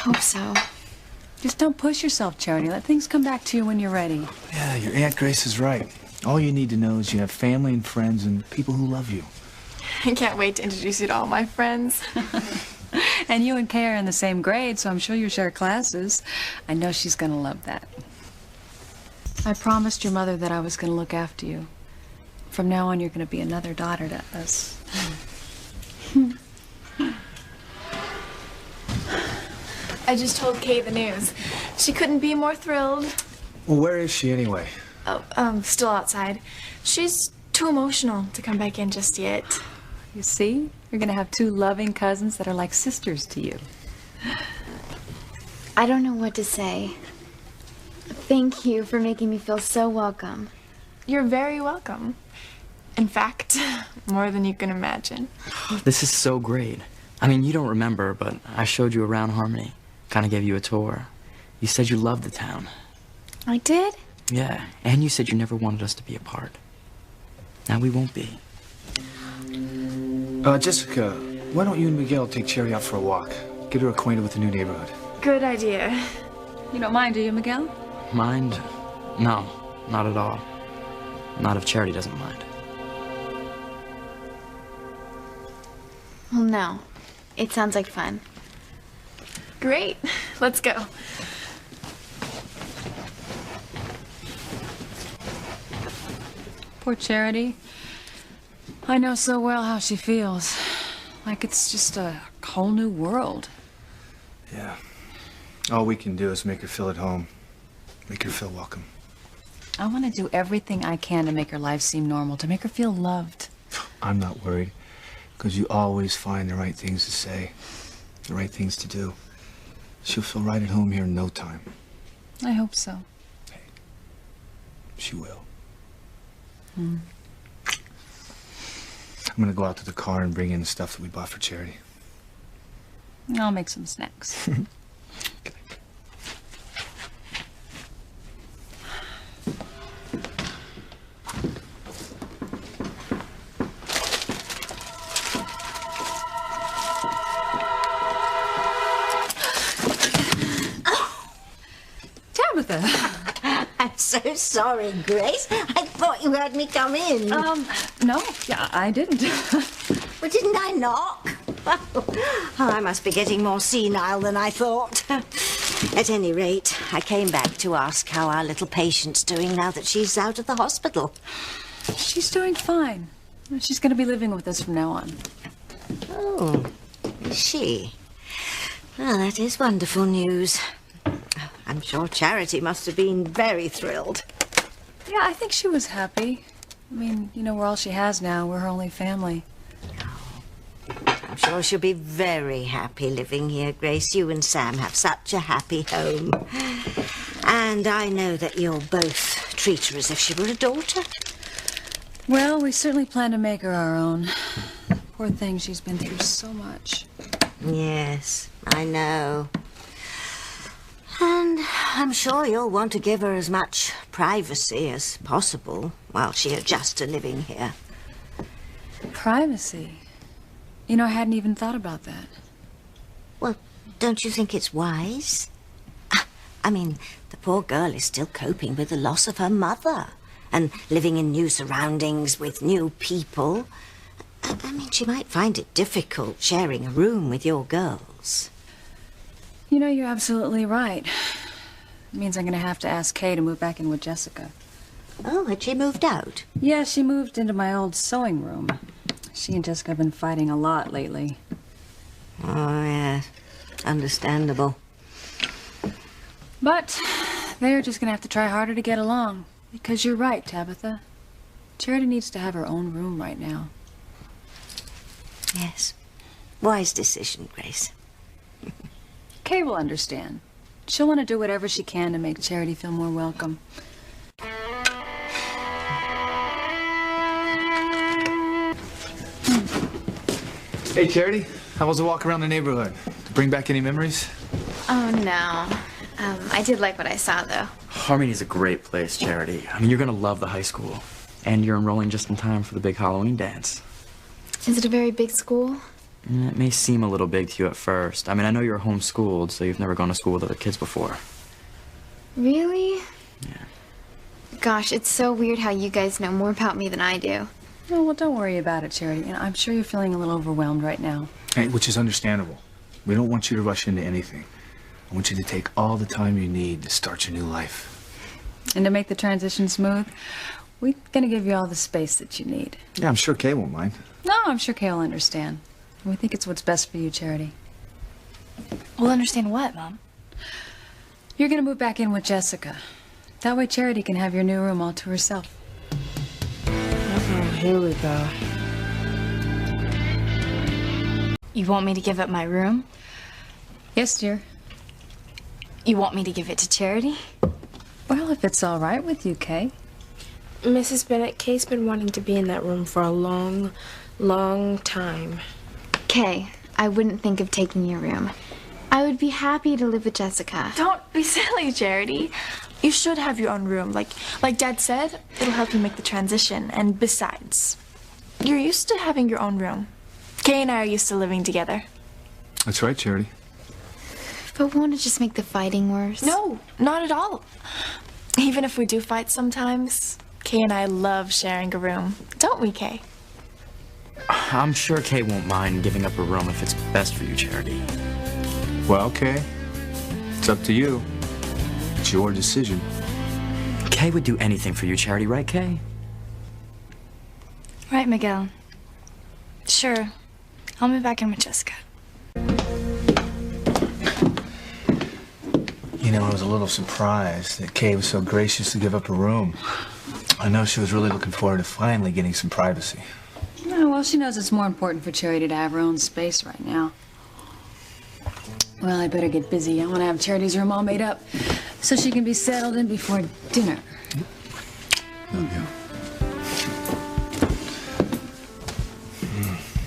hope so. Just don't push yourself, Charity. Let things come back to you when you're ready. Yeah, your Aunt Grace is right. All you need to know is you have family and friends and people who love you. I can't wait to introduce you to all my friends. And you and Kay are in the same grade, so I'm sure you share classes. I know she's gonna love that. I promised your mother that I was gonna look after you. From now on, you're gonna be another daughter to us. I just told Kay the news. She couldn't be more thrilled. Well, where is she anyway? Oh, still outside. She's too emotional to come back in just yet. You see? You're gonna have two loving cousins that are like sisters to you. I don't know what to say. Thank you for making me feel so welcome. You're very welcome. In fact, more than you can imagine. This is so great. I mean, you don't remember, but I showed you around Harmony. Kind of gave you a tour. You said you loved the town. I did? Yeah, and you said you never wanted us to be apart. Now we won't be. Jessica, why don't you and Miguel take Cherry out for a walk? Get her acquainted with the new neighborhood. Good idea. You don't mind, do you, Miguel? Mind? No, not at all. Not if Charity doesn't mind. Well, no. It sounds like fun. Great. Let's go. Poor Charity. I know so well how she feels. Like it's just a whole new world. Yeah. All we can do is make her feel at home. Make her feel welcome. I want to do everything I can to make her life seem normal, to make her feel loved. I'm not worried, because you always find the right things to say, the right things to do. She'll feel right at home here in no time. I hope so. Hey, she will. Hmm. I'm gonna go out to the car and bring in the stuff that we bought for Charity. I'll make some snacks. Tabitha. I'm so sorry, Grace. I thought you heard me come in. No, yeah, I didn't. Well, didn't I knock? Oh, I must be getting more senile than I thought. At any rate, I came back to ask how our little patient's doing now that she's out of the hospital. She's doing fine. She's going to be living with us from now on. Oh, is she? Well, that is wonderful news. I'm sure Charity must have been very thrilled. Yeah, I think she was happy. I mean, you know, we're all she has now. We're her only family. I'm sure she'll be very happy living here, Grace. You and Sam have such a happy home. And I know that you'll both treat her as if she were a daughter. Well, we certainly plan to make her our own. Poor thing, she's been through so much. Yes, I know. And I'm sure you'll want to give her as much privacy as possible while she adjusts to living here. Privacy? You know, I hadn't even thought about that. Well, don't you think it's wise? I mean, the poor girl is still coping with the loss of her mother and living in new surroundings with new people. I mean, she might find it difficult sharing a room with your girls. You know, you're absolutely right. It means I'm going to have to ask Kay to move back in with Jessica. Oh, had she moved out? Yeah, she moved into my old sewing room. She and Jessica have been fighting a lot lately. Oh, yeah. Understandable. But they're just going to have to try harder to get along. Because you're right, Tabitha. Charity needs to have her own room right now. Yes. Wise decision, Grace. Kay will understand. She'll want to do whatever she can to make Charity feel more welcome. Hey, Charity. How was the walk around the neighborhood? To bring back any memories? Oh, no. I did like what I saw, though. Harmony's a great place, Charity. I mean, you're gonna love the high school. And you're enrolling just in time for the big Halloween dance. Is it a very big school? It may seem a little big to you at first. I mean, I know you're homeschooled, so you've never gone to school with other kids before. Really? Yeah. Gosh, it's so weird how you guys know more about me than I do. Oh, well, don't worry about it, Charity. You know, I'm sure you're feeling a little overwhelmed right now. Hey, which is understandable. We don't want you to rush into anything. I want you to take all the time you need to start your new life. And to make the transition smooth, we're going to give you all the space that you need. Yeah, I'm sure Kay won't mind. No, I'm sure Kay will understand. We think it's what's best for you, Charity. We'll understand what, Mom? You're going to move back in with Jessica. That way Charity can have your new room all to herself. Oh, here we go. You want me to give up my room? Yes, dear. You want me to give it to Charity? Well, if it's all right with you, Kay. Mrs. Bennett, Kay's been wanting to be in that room for a long, long time. Kay, I wouldn't think of taking your room. I would be happy to live with Jessica. Don't be silly, Charity. You should have your own room. Like Dad said, it'll help you make the transition. And besides, you're used to having your own room. Kay and I are used to living together. That's right, Charity. But won't it just make the fighting worse? No, not at all. Even if we do fight sometimes, Kay and I love sharing a room. Don't we, Kay? I'm sure Kay won't mind giving up her room if it's best for you, Charity. Well, Kay, it's up to you. It's your decision. Kay would do anything for you, Charity, right, Kay? Right, Miguel. Sure. I'll move back in with Jessica. You know, I was a little surprised that Kay was so gracious to give up her room. I know she was really looking forward to finally getting some privacy. Oh, well, she knows it's more important for Charity to have her own space right now. Well, I better get busy. I want to have Charity's room all made up so she can be settled in before dinner. Love you.